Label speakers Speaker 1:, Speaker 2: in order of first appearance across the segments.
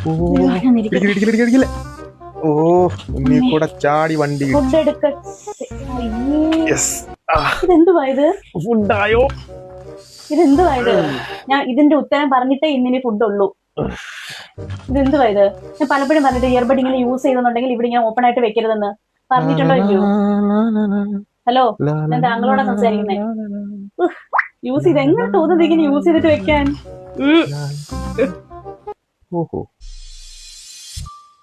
Speaker 1: ഓ ഇടിക്കില്ല. ഓ നീ കൂടെ ചാടി വണ്ടി
Speaker 2: ഇതെന്തുവാ ഇത്?
Speaker 1: ഫുഡായോ?
Speaker 2: ഇതെന്തുവാ ഇത്? ഞാൻ ഇതിന്റെ ഉത്തരം പറഞ്ഞിട്ടേ ഇന്നിനി ഫുഡ് ഉള്ളൂ. ഇതെന്തുവാ ഇത്? ഞാൻ പലപ്പോഴും പറഞ്ഞിട്ട് ഇയർബഡ് ഇങ്ങനെ യൂസ് ചെയ്തെന്നുണ്ടെങ്കിൽ ഇവിടെ ഇങ്ങനെ ഓപ്പൺ ആയിട്ട് വെക്കരുതെന്ന് പറഞ്ഞിട്ടുണ്ടോ ഇല്ലയോ? ഹലോ, ഞാൻ താങ്കളോടാ സംസാരിക്കുന്നേ. യൂസ് ചെയ്ത് എങ്ങനെ തോന്നുന്നത് ഇങ്ങനെ യൂസ് ചെയ്തിട്ട് വെക്കാൻ?
Speaker 1: ഓഹോ,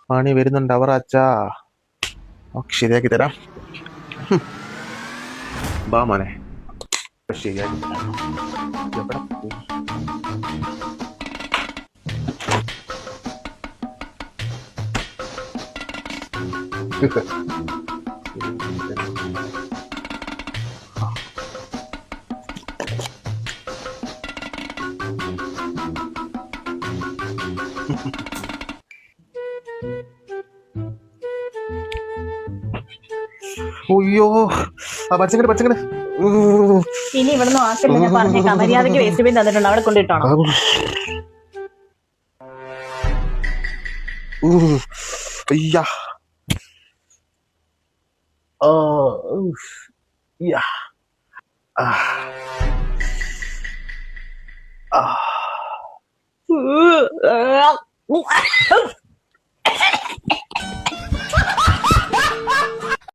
Speaker 1: പണി വരുന്നുണ്ട് അവർ അച്ഛാ. ശരിയാക്കി തരാം. ബാ മോനെ, ശരിയാക്കി തരാം. എവിടെ പോയി? അയ്യോ, പച്ചക്കറി
Speaker 2: ഇനി ഇവിടുന്ന് ആക്കില്ല, ഞാൻ പറഞ്ഞേക്കാം. മര്യാദയ്ക്ക് വേസ്റ്റ് ബിൻ തന്നിട്ടുണ്ട്, അവിടെ കൊണ്ടിട്ടോ.
Speaker 1: അയ്യാ,